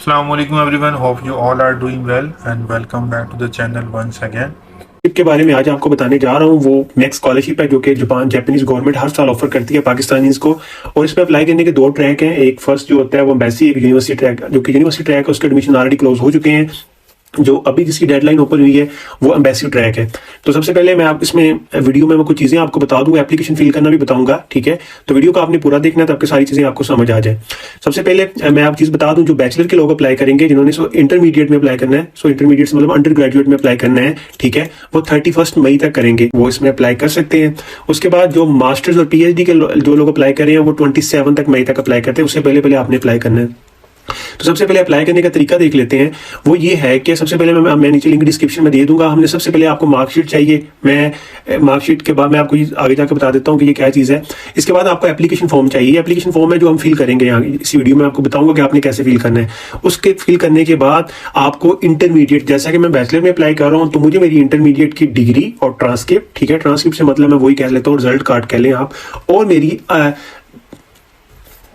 Assalamualaikum everyone. Hope you all are doing well and welcome back to the channel once again. के बारे में आज आपको बताने जा रहा हूँ। वो नेक्स्ट स्कॉलरशिप है जो कि जापानीज गवर्नमेंट हर साल ऑफर करती है पाकिस्तानीज को, और इसमें अप्लाई करने के दो ट्रैक हैं। एक फर्स्ट जो होता है वो एम्बेसी, एक यूनिवर्सिटी ट्रैक। जो कि यूनिवर्सिटी ट्रैक है उसके एडमिशन ऑलरेडी क्लोज हो चुके हैं। जो अभी जिसकी डेडलाइन ओपन हुई है वो एम्बेसी ट्रैक है। तो सबसे पहले मैं आप इसमें वीडियो में कुछ चीजें आपको बता दूंगा, एप्लीकेशन फिल करना भी बताऊंगा, ठीक है। तो वीडियो को आपने पूरा देखना है, तब आपकी सारी चीजें आपको समझ आ जाए। सबसे पहले मैं आप चीज बता दूं, जो बैचलर के लोग अप्लाई करेंगे, जिन्होंने इंटरमीडिएट में अप्लाई करना है, इंटरमीडिएट से मतलब अंडर ग्रेजुएट में अप्लाई करना है, ठीक है, वो 31 मई तक करेंगे, वो इसमें अप्लाई कर सकते हैं। उसके बाद जो मास्टर्स और PhD के जो लोग अप्लाई कर रहे हैं वो 27 मई तक अप्लाई करते हैं। उससे पहले पहले आपने अप्लाई करना है। तो सबसे पहले अप्लाई करने का तरीका देख लेते हैं। वो ये है कि सबसे पहले मैं नीचे लिंक डिस्क्रिप्शन में दे दूंगा। हमने सबसे पहले आपको मार्कशीट चाहिए। मैं मार्कशीट के बाद मैं आपको आगे जाकर बता देता हूँ कि ये क्या चीज़ है। इसके बाद आपको एप्लीकेशन फॉर्म चाहिए। एप्लीकेशन फॉर्म है जो हम फिल करेंगे यहाँ इसी वीडियो में, आपको बताऊंगा कि आपने कैसे फिल करना है। उसके फिल करने के बाद आपको इंटरमीडिएट, जैसा कि मैं बैचलर में अप्लाई कर रहा हूँ तो मुझे मेरी इंटरमीडिएट की डिग्री और ट्रांसक्रिप्ट, ठीक है, ट्रांसक्रिप्ट से मतलब मैं वही कह लेता हूँ, रिजल्ट कार्ड कह लें आप, और मेरी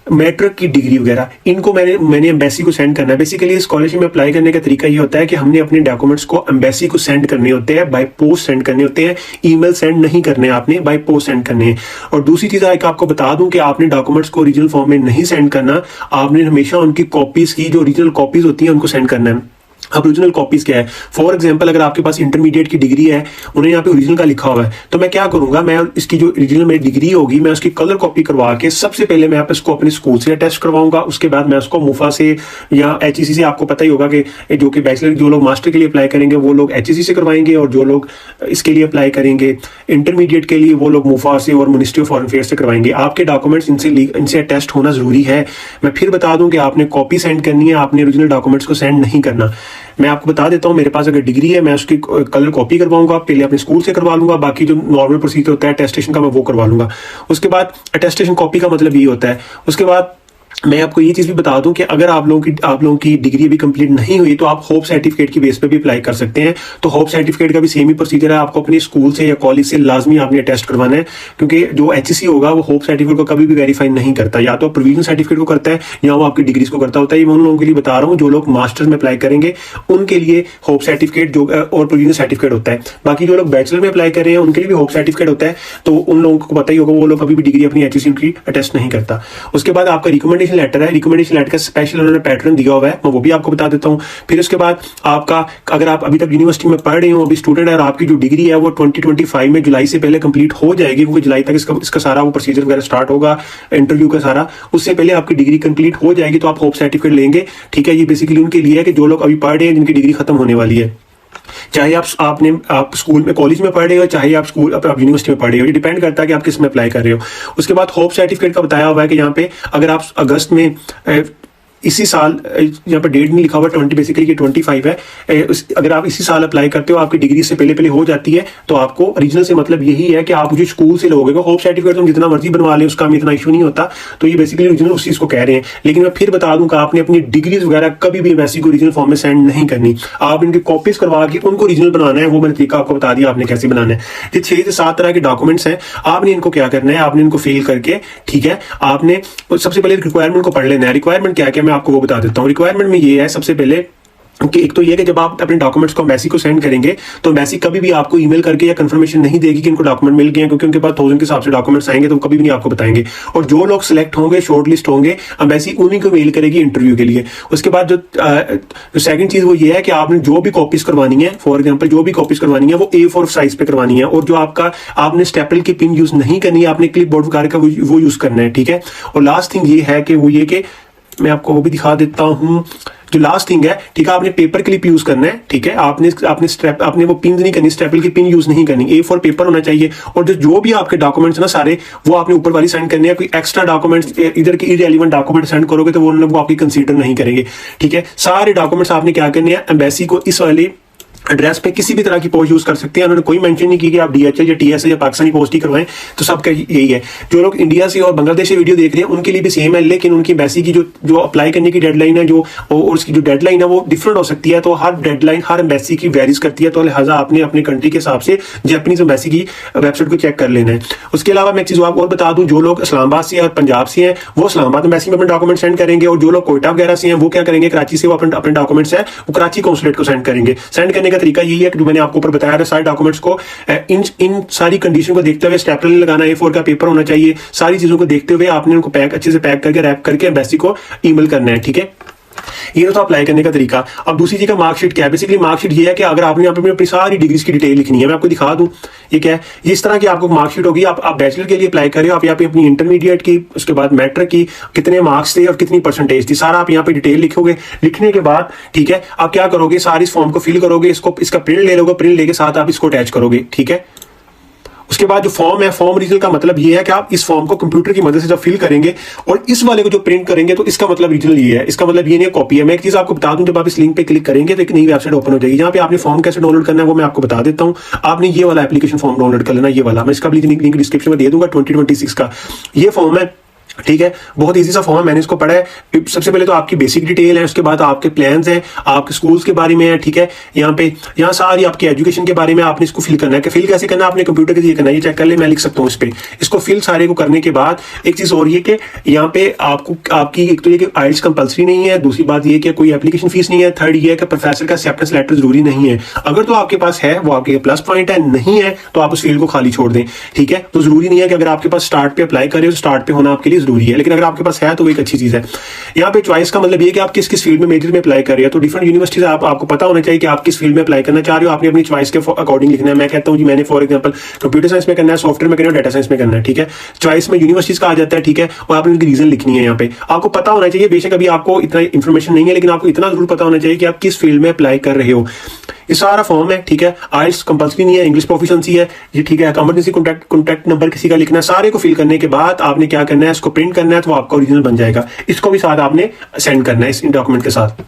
मैट्रिक की डिग्री वगैरह, इनको मैंने एम्बेसी को सेंड करना है। बेसिकली स्कॉलरशिप में अप्लाई करने का तरीका ये होता है कि हमने अपने डॉक्यूमेंट्स को एम्बेसी को सेंड करने होते हैं, बाय पोस्ट सेंड करने होते हैं। ईमेल सेंड नहीं करने, आपने बाय पोस्ट सेंड करने हैं। और दूसरी चीज आपको बता दूं कि आपने डॉक्यूमेंट्स को ओरिजिनल फॉर्म में नहीं सेंड करना, आपने हमेशा उनकी कॉपीज की, जो ओरिजिनल कॉपीज होती हैं, उनको सेंड करना है। अब ओरिजिनल कॉपीज क्या है? फॉर एग्जांपल अगर आपके पास इंटरमीडिएट की डिग्री है, उन्हें यहाँ पे ओरिजिनल का लिखा हुआ है, तो मैं क्या करूंगा, मैं इसकी जो ओरिजिनल मेरी डिग्री होगी मैं उसकी कलर कॉपी करवा के सबसे पहले मैं इसको अपने स्कूल से अटेस्ट करवाऊंगा। उसके बाद मैं उसको मुफा से या HEC से, आपको पता ही होगा कि जो कि बैचलर जो लोग मास्टर के लिए अप्लाई करेंगे वो लोग HEC से करवाएंगे, और जो लोग इसके लिए अप्लाई करेंगे इंटरमीडिएट के लिए वो लोग मुफा से और मिनिस्ट्री ऑफ फॉरेन अफेयर्स से करवाएंगे। आपके डॉक्यूमेंट्स इनसे अटेस्ट होना जरूरी है। मैं फिर बता दूं कि आपने कॉपी सेंड करनी है, आपने ओरिजिनल डॉक्यूमेंट्स को सेंड नहीं करना। मैं आपको बता देता हूँ, मेरे पास अगर डिग्री है मैं उसकी कलर कॉपी करवाऊंगा, पहले अपने स्कूल से करवा लूंगा, बाकी जो नॉर्मल प्रोसीजर होता है अटेस्टेशन का मैं वो करवा लूंगा। उसके बाद अटेस्टेशन कॉपी का मतलब ये होता है। उसके बाद मैं आपको ये चीज भी बता दूं कि अगर आप लोगों की डिग्री अभी कंप्लीट नहीं हुई तो आप होप सर्टिफिकेट की बेस पे भी अप्लाई कर सकते हैं। तो होप सर्टिफिकेट का भी सेम ही प्रोसीजर है, आपको अपने स्कूल से या कॉलेज से लाजमी आपने टेस्ट करवाना है, क्योंकि जो HEC होगा वो होप सर्टिफिकेट को कभी भी वेरीफाई नहीं करता, या तो प्रोविजनल सर्टिफिकेट को करता है या वो आपकी डिग्रीज को करता होता है। ये मैं उन लोगों के लिए बता रहा हूँ जो लोग मास्टर्स में अप्लाई करेंगे, उनके लिए होप सर्टिफिकेट जो और प्रोविजनल सर्टिफिकेट होता है। बाकी जो लोग बैचलर में अप्लाई कर रहे हैं उनके लिए भी होप सर्टिफिकेट होता है, तो उन लोगों को पता ही होगा, वो लोग कभी भी डिग्री अपनी HEC उनकी अटेस्ट नहीं करता। उसके बाद आपका रिकमेंडेशन लेटर है, रिकमेंडेशन लेटर का स्पेशल उन्होंने पैटर्न दिया हुआ है, मैं वो भी आपको बता देता हूं। फिर उसके बाद आपका, अगर आप अभी तक यूनिवर्सिटी में पढ़ रहे हो, अभी स्टूडेंट है और आपकी जो डिग्री है वो 2025 में जुलाई से पहले कंप्लीट हो जाएगी, क्योंकि जुलाई तक इसका सारा वो प्रोसीजर वगैरह स्टार्ट होगा, इंटरव्यू का सारा, उससे पहले आपकी डिग्री कंप्लीट हो जाएगी तो आप होप सर्टिफिकेट लेंगे, ठीक है। ये बेसिकली उनके लिए है कि जो लोग अभी पढ़ रहे हैं, जिनकी डिग्री खत्म होने वाली है, चाहे आप स्कूल में कॉलेज में पढ़ रहे हो, चाहे आप यूनिवर्सिटी में पढ़ रहे हो, ये डिपेंड करता है कि आप किस में अप्लाई कर रहे हो। उसके बाद होप सर्टिफिकेट का बताया हुआ है कि यहाँ पे अगर आप अगस्त में इसी साल, यहाँ पर डेट नहीं लिखा हुआ 20, बेसिकली ये 25 है, अगर आप इसी साल अप्लाई करते हो, आपकी डिग्री से पहले पहले हो जाती है, तो आपको ओरिजिनल से मतलब यही है कि आप मुझे स्कूल से लोगे। होप सर्टिफिकेट तो हम जितना मर्जी बनवा लें उसका हमें इतना इशू नहीं होता, तो ये बेसिकली ओरिजिनल उस चीज को कह रहे हैं। लेकिन मैं फिर बता दूं कि आपने अपनी डिग्रीज वगैरह कभी भी वैसी को ओरिजिनल फॉर्म में सेंड नहीं करनी, आप इनकी कॉपीज करवा के उनको ओरिजिनल बनाना है। वो मैंने तरीका आपको बता दिया आपने कैसे बनाना है। ये 6 से 7 तरह के डॉक्यूमेंट्स हैं, आपने इनको क्या करना है, आपने इनको फिल करके, ठीक है, आपने सबसे पहले रिक्वायरमेंट को पढ़ लेना है। रिक्वायरमेंट क्या है मैं आपको वो बता देता हूँ। रिक्वायरमेंट में ये है सबसे पहले कि एक तो ये कि जब आप अपने डॉक्यूमेंट्स को एम्बेसी को सेंड करेंगे तो एम्बेसी कभी भी आपको ईमेल करके या कंफर्मेशन नहीं देगी कि इनको डॉक्यूमेंट मिल गए हैं, क्योंकि उनके पास 1000 के हिसाब से डॉक्यूमेंट्स आएंगे तो कभी भी नहीं आपको बताएंगे। और जो लोग सिलेक्ट होंगे, शॉर्ट लिस्ट होंगे, एम्बेसी उन्हीं को मेल करेगी इंटरव्यू के लिए। उसके बाद जो सेकंड चीज वो ये है कि आपने जो भी कॉपीज करवानी है, फॉर एग्जाम्पल जो भी कॉपीज करवानी है वो A4 साइज पे करवानी है, और जो आपने स्टेपल की पिन यूज नहीं करनी है, आपने क्लिप बोर्ड वगैरह का वो यूज करना है, ठीक है। और लास्ट थिंग ये है कि वो ये कि मैं आपको वो भी दिखा देता हूँ। जो लास्ट थिंग है, ठीक है, आपने पेपर क्लिप यूज करना है, ठीक है, आपने वो पिन नहीं करनी, स्टेपल की पिन यूज नहीं करनी, A4 पेपर होना चाहिए। और जो भी आपके डॉक्यूमेंट्स ना सारे, वो आपने ऊपर वाली सेंड करने हैं। कोई एक्स्ट्रा डॉक्यूमेंट्स, इधर के इररिलेवेंट डॉक्यूमेंट सेंड करोगे तो वो लोग आपकी कंसीडर नहीं करेंगे, ठीक है। सारे डॉक्यूमेंट्स आपने क्या करने हैं, एम्बेसी को इस वाली एड्रेस पे किसी भी तरह की पोस्ट यूज कर सकते हैं। उन्होंने कोई मेंशन नहीं की कि आप DHL या TS या पाकिस्तानी पोस्ट ही करवाएं, तो सबका यही है। जो लोग इंडिया से और बांग्लादेश से वीडियो देख रहे हैं उनके लिए भी सेम है, लेकिन उनकी एम्बेसी की जो अप्लाई करने की डेडलाइन है, जो और उसकी जो डेडलाइन है वो डिफरेंट हो सकती है। तो हर डेडलाइन हर एम्बेसी की वेरीज करती है, तो लिहाजा आपने अपने कंट्री के हिसाब से जापानीज एम्बेसी की वेबसाइट को चेक कर लेना है। उसके अलावा मैं एक चीज आपको और बता दूं, जो लोग इस्लामाबाद से और पंजाब से हैं वो इस्लामाबाद एम्बेसी में अपने डॉक्यूमेंट सेंड करेंगे, और जो लोग कोयटा वगैरह से हैं वो क्या करेंगे, कराची से वो अपने डॉक्यूमेंट्स है वो कराची कॉन्सुलेट को सेंड करेंगे। सेंड करने का तरीका यही है कि मैंने आपको ऊपर बताया था, सारे डॉक्यूमेंट्स को इन सारी कंडीशन को देखते हुए स्टेपलर लगाना, A4 का पेपर होना चाहिए, सारी चीजों को देखते हुए आपने उनको अच्छे से पैक करके रैप करके एम्बेसी को ईमेल करना है। ठीक है, ये तो अप्लाई करने का तरीका। अब दूसरी चीज का मार्कशीट क्या है, बेसिकली मार्कशीट ये है कि अगर आपने अपनी सारी डिग्रीज की डिटेल लिखनी है, मैं आपको दिखा दूं ये क्या है। ये इस तरह की आपको मार्कशीट होगी। आप बैचलर के लिए अप्लाई कर रहे हो, आप यहाँ पे अपनी इंटरमीडिएट की, उसके बाद मैट्रिक की कितने मार्क्स थे और कितनी परसेंटेज थी, सारा आप यहाँ पे डिटेल लिखोगे। लिखने के बाद ठीक है, आप क्या करोगे, सारे इस फॉर्म को फिल करोगे, इसका प्रिंट ले लोगे, प्रिंट लेके साथ आप इसको अटैच करोगे। ठीक है, उसके बाद जो फॉर्म है, फॉर्म ओरिजिनल का मतलब ये है कि आप इस फॉर्म को कंप्यूटर की मदद से जब फिल करेंगे और इस वाले को जो प्रिंट करेंगे, तो इसका मतलब ओरिजिनल ये है, इसका मतलब ये नहीं कॉपी है। मैं एक चीज आपको बता दूं, जब आप इस लिंक पे क्लिक करेंगे तो एक नई वेबसाइट ओपन हो जाएगी। यहाँ पे आपने फॉर्म कैसे डाउनलोड करना है वो मैं आपको बता देता हूँ। आपने ये वाला एप्लीकेशन फॉर्म डाउनलोड कर लेना, ये वाला, मैं इसका लिंक डिस्क्रिप्शन में दे दूंगा। 2026 का ये फॉर्म है। ठीक है, बहुत इजी सा फॉर्म है, मैंने इसको पढ़ा है। सबसे पहले तो आपकी बेसिक डिटेल है, उसके बाद आपके प्लान्स हैं, आपके स्कूल्स के बारे में है। ठीक है, यहाँ सारी आपकी एजुकेशन के बारे में आपने इसको फिल करना है। कि फिल कैसे करना है, आपने कंप्यूटर के जरिए करना है। ये चेक कर ले, मैं लिख सकता हूँ इस पे। इसको फिल सारे को करने के बाद एक चीज और ये कि यहाँ पे आपको आपकी एक तो ये कि IELTS कंपल्सरी नहीं है, दूसरी बात ये कि कोई एप्लीकेशन फीस नहीं है, थर्ड ये है कि प्रोफेसर का एक्सेप्टेंस लेटर जरूरी नहीं है। अगर तो आपके पास है वो आपके प्लस पॉइंट है, नहीं है तो आप उस फील्ड को खाली छोड़ दें। ठीक है, तो जरूरी नहीं है कि अगर आपके पास स्टार्ट पे अप्लाई करें तो स्टार्ट पे होना आपके लिए जरूरी है, लेकिन अगर आपके है तो एक अच्छी चीज है। यहाँ पे चॉइस का मतलब ये कि आप किस किस फील्ड में मेजर में अप्लाई कर रहे हैं। तो डिफरेंट यूनिवर्सिटीज आपको पता होना चाहिए कि आप किस फील्ड में अप्लाई करना चाह रहे हो। आपने अपनी चॉइस के अकॉर्डिंग लिखना है। मैं कहता हूँ जी मैंने फॉर एग्जांपल कंप्यूटर साइंस में करना है, सॉफ्टवेयर में करना है, डाटा साइंस में करना है। ठीक है, चॉइस में यूनिवर्सिटीज का आ जाता है। ठीक है, और आपने उनकी रीजन लिखनी है। यहाँ पे आपको पता होना चाहिए, बेशक अभी आपको इतना इन्फॉर्मेशन नहीं है, लेकिन आपको इतना जरूर पता होना चाहिए कि आप किस फील्ड में अप्लाई कर रहे हो। ये सारा फॉर्म है। ठीक है, IELTS कंपल्सरी नहीं है, इंग्लिश प्रोफिशिएंसी है जी। ठीक है, इमरजेंसी कॉन्टैक्ट नंबर किसी का लिखना है। सारे को फिल करने के बाद आपने क्या करना है, इसको प्रिंट करना है, तो आपका ओरिजिनल बन जाएगा। इसको भी साथ आपने सेंड करना है इस डॉक्यूमेंट के साथ।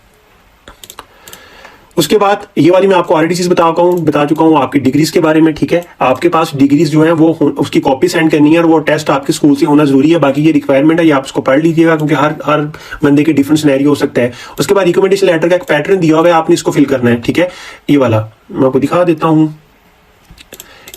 उसके बाद ये वाली मैं आपको ऑलरेडी चीज बता चुका हूँ आपकी डिग्रीज के बारे में। ठीक है, आपके पास डिग्रीज जो है वो उसकी कॉपी सेंड करनी है, और वो टेस्ट आपके स्कूल से होना जरूरी है। बाकी ये रिक्वायरमेंट है, ये आप इसको पढ़ लीजिएगा, क्योंकि हर बंदे के डिफरेंट सिनेरियो हो सकता है। उसके बाद रिकमेंडेशन लेटर का एक पैटर्न दिया हुआ है, आपने इसको फिल करना है। ठीक है, ये वाला मैं आपको दिखा देता हूँ।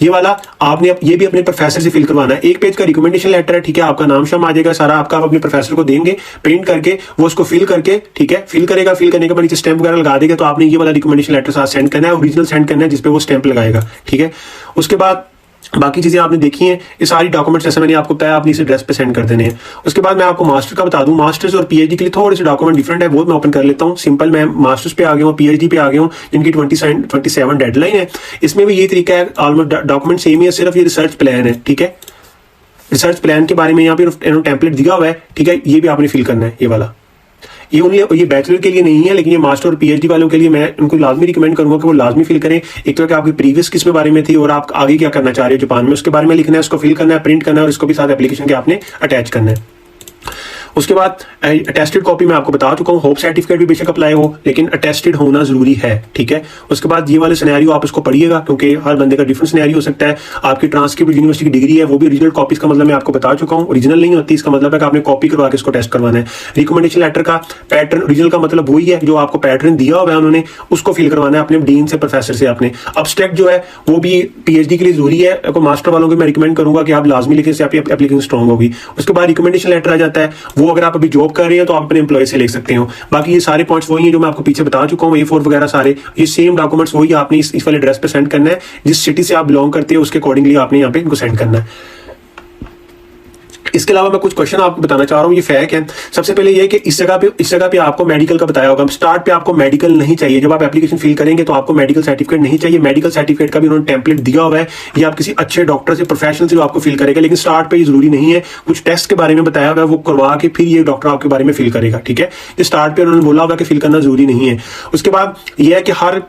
ये वाला आपने ये भी अपने प्रोफेसर से फिल करवाना है। एक पेज का रिकमेंडेशन लेटर है। ठीक है, आपका नाम शाम आ जाएगा सारा, आपका आप अपने प्रोफेसर को देंगे प्रिंट करके, वो उसको फिल करके, ठीक है, फिल करेगा। फिल करने के बाद नीचे स्टैंप वगैरह लगा देगा। तो आपने ये वाला रिकमेंडेशन लेटर साथ सेंड करना है, ओरिजिनल सेंड करना है जिसपे वो स्टैंप लगाएगा। ठीक है, उसके बाद बाकी चीजें आपने देखी हैं, ये सारी डॉक्यूमेंट्स जैसे मैंने आपको बताया, आपने इस एड्रेस पे सेंड कर देने हैं। उसके बाद मैं आपको मास्टर का बता दूं, मास्टर्स और PhD के लिए थोड़े से डॉक्यूमेंट डिफरेंट है, वो मैं ओपन कर लेता हूं। सिंपल मैं मास्टर्स पे आ गया हूं, PhD पे आ गया हूं, जिनकी 27 डेडलाइन है। इसमें भी ये तरीका है, ऑलमोस्ट डॉक्यूमेंट सेम ही है, सिर्फ ये रिसर्च प्लान है। ठीक है, रिसर्च प्लान के बारे में यहाँ पे टेम्पलेट दिया हुआ है। ठीक है, ये भी आपने फिल करना है। ये वाला ये बैचलर के लिए नहीं है, लेकिन ये मास्टर और PhD वालों के लिए मैं उनको लाजमी रिकमेंड करूंगा कि वो लाजमी फिल करें। एक तो कि आपकी प्रीवियस किस बारे में थी और आप आगे क्या करना चाह रहे हो जापान में, उसके बारे में लिखना है, उसको फिल करना है, प्रिंट करना है, और इसको भी साथ एप्लीकेशन के आपने अटैच करना है। उसके बाद अटेस्टेड कॉपी मैं आपको बता चुका हूँ। होप सर्टिफिकेट भी बेशक अप्लाई हो, लेकिन अटेस्टेड होना जरूरी है। ठीक है, उसके बाद ये वाले सिनेरियो आप इसको पढ़िएगा, क्योंकि हर बंदे का डिफरेंट सिनेरियो हो सकता है। आपकी ट्रांसक्रिप्ट यूनिवर्सिटी की डिग्री है, वो भी ओरिजिनल कॉपी, का मतलब मैं आपको बता चुका हूँ, ओरिजिनल नहीं होती। इसका मतलब है कि आपने कॉपी करवा के इसको टेस्ट करवाना है। रिकमेंडेशन लेटर का पैटर्न, ओरिजिनल का मतलब वही है जो आपको पैटर्न दिया हुआ है उन्होंने, उसको फिल करवाना है अपने डीन से, प्रोफेसर से। आपने अब्स्ट्रैक्ट जो है वो भी PhD के लिए जरूरी है। मास्टर वालों को मैं रिकमेंड करूंगा कि आप लाजमी लिखें, से आपकी एप्लीकेशन स्ट्रॉन्ग होगी। उसके बाद रिकमेंडेशन लेटर आ जाता है, वो अगर आप अभी जॉब कर रहे हैं तो आप अपने एम्प्लॉय से लिख सकते हो। बाकी ये सारे पॉइंट्स वही हैं जो मैं आपको पीछे बता चुका हूँ। A4 वगैरह सारे ये सेम डॉक्यूमेंट्स वही आपने इस वाले एड्रेस पे सेंड करना है। जिस सिटी से आप बिलोंग करते हो उसके अकॉर्डिंगली आपने यहाँ पे इनको सेंड करना है। इसके अलावा मैं कुछ क्वेश्चन आपको बताना चाह रहा हूँ, ये फैक है। सबसे पहले ये कि इस जगह पे आपको मेडिकल का बताया होगा। स्टार्ट पे आपको मेडिकल नहीं चाहिए, जब आप एप्लीकेशन फिल करेंगे तो आपको मेडिकल सर्टिफिकेट नहीं चाहिए। मेडिकल सर्टिफिकेट का भी उन्होंने टेम्पलेट दिया हुआ है, ये आप किसी अच्छे डॉक्टर से, प्रोफेशनल से आपको फिल करेगा। लेकिन स्टार्ट पे ये जरूरी नहीं है, कुछ टेस्ट के बारे में बताया हुआ है, वो करवा के फिर ये डॉक्टर आपके बारे में फिल करेगा। ठीक है, ये स्टार्ट पे उन्होंने बोला होगा कि फिल करना जरूरी नहीं है। उसके बाद यह है कि हर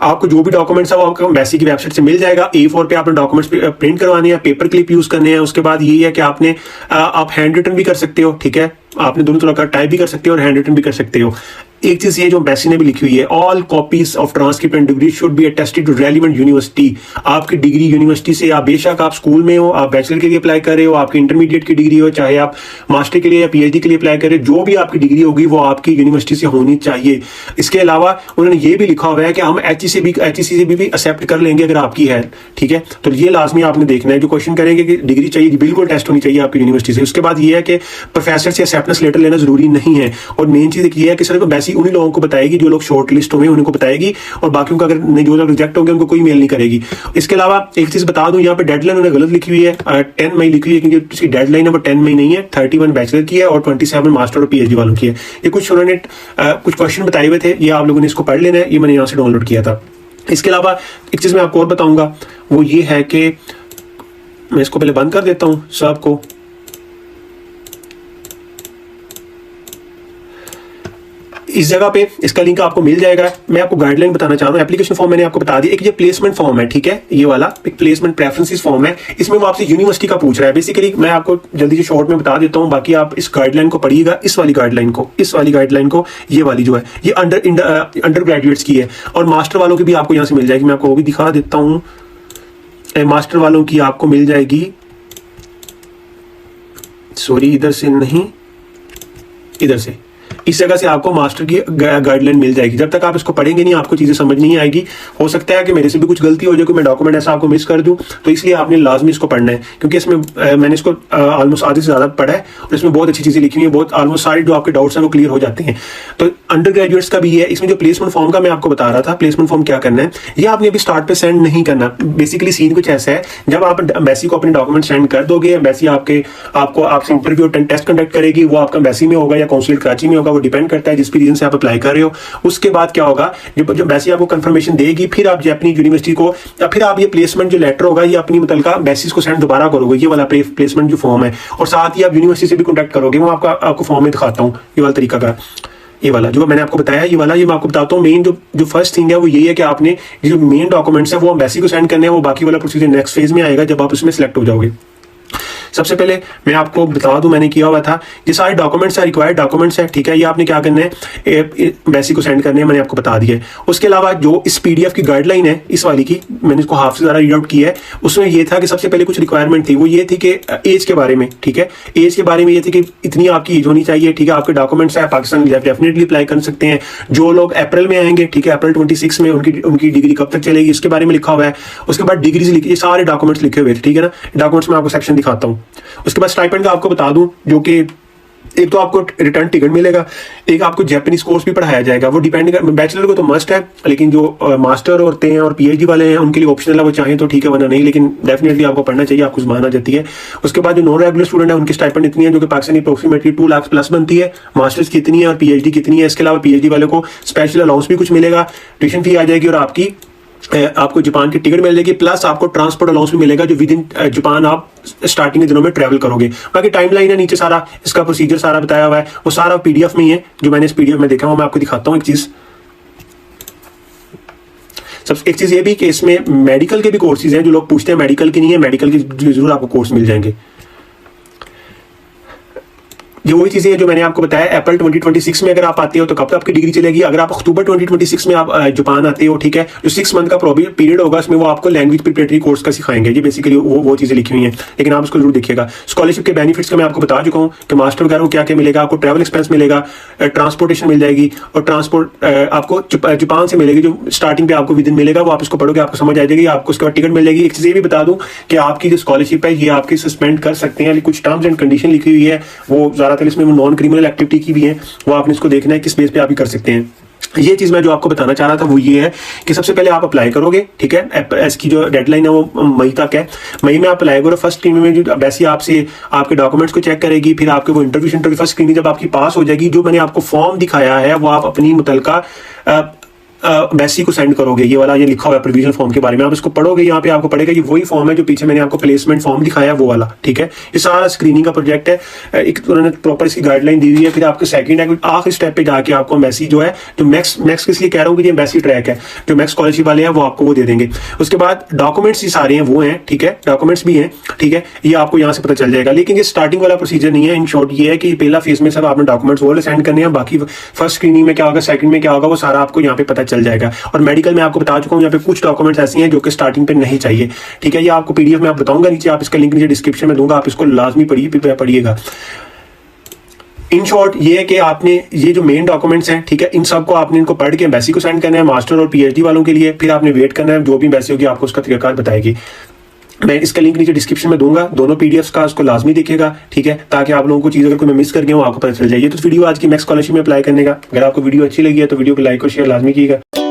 आपको जो भी डॉक्यूमेंट्स है वो आपको एम्बेसी की वेबसाइट से मिल जाएगा। A4 पे आपने डॉक्यूमेंट्स प्रिंट करवाने हैं, पेपर क्लिप यूज करने हैं। उसके बाद ये है कि आपने आप हैंड रिटन भी कर सकते हो। ठीक है, आपने दोनों तरह का टाइप भी कर सकते हो और हैंड रिटन भी कर सकते हो। एक चीज ये जो एम्बेसी ने भी लिखी हुई है, all copies of transcript and degree should be attested to relevant university. आपकी डिग्री यूनिवर्सिटी से, आप बेशक आप स्कूल में हो, आप बैचलर के लिए अप्लाई कर रहे हो, आपकी इंटरमीडिएट की डिग्री हो, चाहे आप मास्टर के लिए या पीएचडी के लिए अप्लाई कर रहे हो, जो भी आपकी डिग्री होगी वो आपकी यूनिवर्सिटी से होनी चाहिए। इसके अलावा उन्होंने ये भी लिखा हुआ है कि हम एचईसी से भी एक्सेप्ट कर लेंगे अगर आपकी है, ठीक है। तो ये लाजमी आपने देखना है, जो क्वेश्चन करेंगे कि डिग्री चाहिए, बिल्कुल टेस्ट होनी चाहिए आपकी यूनिवर्सिटी से। उसके बाद ये है कि प्रोफेसर से एक्सेप्टेंस लेटर लेना जरूरी नहीं है, और मेन चीज ये है कि सिर्फ एम्बेसी उन्हीं लोगों को बताएगी जो लोग शॉर्ट लिस्ट होंगे उनको बताएगी, और बाकियों का अगर नहीं, जो लोग रिजेक्ट होंगे उनको कोई मेल नहीं करेगी। इसके अलावा एक चीज बता दूं, यहाँ पे डेडलाइन उन्होंने गलत लिखी हुई है, 10 मई लिखी हुई है, क्योंकि इसकी डेडलाइन है वो 10 मई नहीं है, 31 बैचलर की है और 27 मास्टर और पीएचडी वालों की है। ये कुछ उन्होंने कुछ क्वेश्चन बताए हुए थे, ये आप लोगों ने इसको पढ़ लेना है, ये मैंने यहाँ से डाउनलोड किया था। इसके अलावा एक चीज मैं आपको और बताऊंगा, वो ये है कि मैं इसको पहले बंद कर देता हूं सबको। इस जगह पे इसका लिंक आपको मिल जाएगा। मैं आपको गाइडलाइन बताना चाह रहा हूँ। एप्लीकेशन फॉर्म मैंने आपको बता दिया, एक ये प्लेसमेंट फॉर्म है, ठीक है, ये वाला एक प्लेसमेंट प्रेफरेंसेस फॉर्म है। इसमें वो आपसे यूनिवर्सिटी का पूछ रहा है। बेसिकली मैं आपको जल्दी से शॉर्ट में बता देता हूँ, बाकी आप इस गाइडलाइन को पढ़िएगा, इस वाली गाइडलाइन को, ये वाली जो है ये अंडर ग्रेजुएट्स की है, और मास्टर वालों की भी आपको यहाँ से मिल जाएगी। मैं आपको वो भी दिखा देता हूँ, मास्टर वालों की आपको मिल जाएगी, सॉरी इधर से नहीं, इधर से, इस जगह से आपको मास्टर की गाइडलाइन मिल जाएगी। जब तक आप इसको पढ़ेंगे नहीं, आपको चीजें समझ नहीं आएगी। हो सकता है कि मेरे से भी कुछ गलती हो जाए, कोई मैं डॉक्यूमेंट ऐसा आपको मिस कर दूं, तो इसलिए आपने लाजमी इसको पढ़ना है, क्योंकि इसमें मैंने इसको ऑलमोस्ट आधे से ज्यादा पढ़ा है, और इसमें बहुत अच्छी चीजें लिखी हुई है, बहुत ऑलमोस्ट सारे जो आपके डाउट्स हैं वो क्लियर हो जाते हैं। तो अंडर ग्रेजुएट्स का भी है। इसमें जो प्लेसमेंट फॉर्म का मैं आपको बता रहा था, प्लेसमेंट फॉर्म क्या करना है, ये आपने अभी स्टार्ट पे सेंड नहीं करना। बेसिकली सीन कुछ ऐसा है, जब आप एम्बेसी को अपने डॉक्यूमेंट सेंड कर दोगे, एम्बेसी आपको आपसे इंटरव्यू टेस्ट कंडक्ट करेगी, वो आपका एम्बेसी में होगा या कौंसुलेट कराची में होगा, वो डिपेंड करता है जिस रीजन से आप अप्लाई कर रहे हो। उसके बाद क्या होगा, जब एम्बेसी आपको कंफर्मेशन देगी, फिर आप जापानीज यूनिवर्सिटी को, या फिर आप ये प्लेसमेंट जो लेटर होगा ये अपनी मुतलका एम्बेसी को सेंड दोबारा करोगे, ये वाला प्लेसमेंट जो फॉर्म है, और साथ ही आप यूनिवर्सिटी से भी कॉन्टैक्ट करोगे। मैं आपको फॉर्म में दिखाता हूँ, ये वाला तरीका का, ये वाला जो मैंने आपको बताया, ये वाला, ये मैं आपको बताता हूँ। मेन जो फर्स्ट थिंग है वो ये है कि आपने जो मेन डॉक्यूमेंट्स है वो एम्बेसी को सेंड करने हैं, वो बाकी वाला प्रोसीजर नेक्स्ट फेज में आएगा जब आप उसमें सेलेक्ट हो जाओगे। सबसे पहले मैं आपको बता दूं, मैंने किया हुआ था, ये सारे डॉक्यूमेंट्स है, रिक्वायर्ड डॉक्यूमेंट्स है, ठीक है, ये आपने क्या करना है, एम्बेसी को सेंड करने हैं, मैंने आपको बता दिया है। उसके अलावा जो इस पीडीएफ की गाइडलाइन है, इस वाली की, मैंने इसको हाफ से ज़्यादा रीड आउट किया है। उसमें ये था कि सबसे पहले कुछ रिक्वायरमेंट थी, वो ये थी कि एज के बारे में, ठीक है, एज के बारे में ये थी कि इतनी आपकी एज होनी चाहिए, ठीक है, आपके डॉक्यूमेंट्स है, पाकिस्तान डेफिनेटली अप्लाई कर सकते हैं। जो लोग अप्रैल में आएंगे, ठीक है, अप्रैल 26 में उनकी डिग्री कब तक चलेगी, इसके बारे में लिखा हुआ है। उसके बाद डिग्रीज लिखी, ये सारे डॉक्यूमेंट्स लिखे हुए थे, ठीक है ना। डॉक्यूमेंट्स में आपको सेक्शन दिखाता हूँ। उसके बाद स्टाइपेंड का आपको बता दूं, जो कि एक तो आपको रिटर्न टिकट मिलेगा, एक आपको जापानीज कोर्स भी पढ़ाया जाएगा। वो डिपेंड कर, बैचलर को तो मस्ट है, लेकिन जो मास्टर होते हैं और पीएचडी वाले हैं उनके लिए ऑप्शनल है, वो चाहें तो ठीक है, वरना नहीं, लेकिन डेफिनेटली आपको पढ़ना चाहिए, आपको जुबान आ जाती है। उसके बाद जो नॉन रेगुलर स्टूडेंट है उनकी स्टाइपेंड इतनी है, जो कि पाकिस्तानी अप्रोक्सीमेटली 2 लाख प्लस बनती है। मास्टर्स की इतनी है और पीएचडी कितनी है। इसके अलावा पीएचडी वाले को स्पेशल अलाउंस भी कुछ मिलेगा, ट्यूशन फी आ जाएगी, और आपको जापान की टिकट मिल जाएगी, प्लस आपको ट्रांसपोर्ट अलाउंस भी मिलेगा जो विद इन जापान आप स्टार्टिंग के दिनों में ट्रैवल करोगे। बाकी टाइमलाइन है नीचे, सारा इसका प्रोसीजर सारा बताया हुआ है, वो सारा पीडीएफ में ही है, जो मैंने इस पीडीएफ में देखा, वो मैं आपको दिखाता हूँ। एक चीज ये भी कि इसमें मेडिकल के भी कोर्सेज हैं, जो लोग पूछते हैं मेडिकल की नहीं है, मेडिकल के जरूर आपको कोर्स मिल जाएंगे। ये वही चीजें हैं जो मैंने आपको बताया। अप्रैल 2026 में अगर आप आते हो तो कब तक आपकी डिग्री चलेगी। अगर आप अक्टूबर 2026 में आप जापान आते हो, ठीक है, जो 6 मंथ का पीरियड होगा, उसमें वो आपको लैंग्वेज प्रिपरेटरी कोर्स का सिखाएंगे। ये बेसिकली वो चीजें लिखी हुई हैं, लेकिन आप उसको जरूर देखिएगा। स्कॉलरशिप के बेनिफिट्स का मैं आपको बता चुका हूँ कि मास्टर वगैरह को क्या क्या मिलेगा, आपको ट्रैवल एक्सपेंस मिलेगा, ट्रांसपोर्टेशन मिल जाएगी, और ट्रांसपोर्ट आपको जापान से मिलेगी, जो स्टार्टिंग पे आपको विद इन मिलेगा, वो आप इसको पढ़ोगे, आपको समझ आ जाएगी, आपको उसके बाद टिकट मिल जाएगी। एक चीज ये भी बता दूं कि आपकी जो स्कॉलरशिप है ये आपकी सस्पेंड कर सकते हैं, कुछ टर्म्स एंड कंडीशन लिखी हुई है, वो ज्यादातर इसमें नॉन क्रिमिनल एक्टिविटी की भी है, वो आपने इसको देखना है किस बेस पे आप भी कर सकते हैं। ये चीज मैं जो आपको बताना चाह रहा था वो ये है कि सबसे पहले आप अप्लाई करोगे, ठीक है, इसकी जो डेडलाइन है वो मई तक है। मई में आप अप्लाई करो। फर्स्ट स्क्रीनिंग में जो वैसे आपसे आपके डॉक्यूमेंट्स को चेक करेगी, फिर आपके वो इंटरव्यू फर्स्ट स्क्रीनिंग जब आपकी पास हो जाएगी, जो मैंने आपको फॉर्म दिखाया है वो आप अपनी मुतलका एम्बेसी को सेंड करोगे, ये वाला ये लिखा हुआ है प्रोविजनल फॉर्म के बारे में, आप इसको पढ़ोगे, यहाँ पे आपको पड़ेगा ये वही फॉर्म है जो पीछे मैंने आपको प्लेसमेंट फॉर्म दिखाया वो वाला, ठीक है। ये सारा स्क्रीनिंग का प्रोजेक्ट है, एक उन्होंने प्रॉपर इसकी गाइडलाइन दी हुई है। फिर आपको सेकंड है, आखिरी स्टेप पे जाके आपको एम्बेसी जो है, जो मैक्स किसलिए कह रहा हूँ कि ये एम्बेसी ट्रैक है, जो मैक्स स्कॉलरशिप वाले हैं वो आपको वो दे देंगे। उसके बाद डॉक्यूमेंट्स ये सारे हैं वो हैं, ठीक है, डॉक्यूमेंट्स भी हैं, ठीक है, ये आपको यहाँ से पता चल जाएगा। लेकिन ये स्टार्टिंग वाला प्रोसीजर नहीं है। इन शॉर्ट ये है कि पहला फेज में सब आपने डॉक्यूमेंट्स वो सेंड करने हैं, बाकी फर्स्ट स्क्रीनिंग में क्या होगा, सेकंड में क्या होगा, वो सारा आपको यहाँ पे पता चल जाएगा। और मेडिकल में आपको बता चुका हूँ, यहाँ पे कुछ डॉक्यूमेंट्स ऐसी हैं जो कि स्टार्टिंग पे नहीं चाहिए, ठीक है। ये आपको पीडीएफ में आप बताऊंगा नीचे, आप इसका लिंक नीचे डिस्क्रिप्शन में दूंगा, आप इसको लाजमी पढ़िएगा। इन शॉर्ट ये है कि आपने ये जो मेन डॉक्यूमेंट्स हैं, ठीक है, इन सबको आपने इनको पढ़ के एम्बेसी को सेंड करना है, मास्टर और पीएचडी वालों के लिए। फिर आपने वेट करना है, जो भी एम्बेसी होगी आपको उसका तरीकाकार बताएगी। मैं इसका लिंक नीचे डिस्क्रिप्शन में दूंगा, दोनों पीडीएफ्स का, उसको लाजमी देखिएगा, ठीक है, ताकि आप लोगों को चीज़ अगर कोई मैं मिस कर गया हूँ आपको पता चल जाए। तो वीडियो आज की मैक्स स्कॉलरशिप में अप्लाई करने का, अगर आपको वीडियो अच्छी लगी है तो वीडियो को लाइक और शेयर लाजमी कीजिएगा।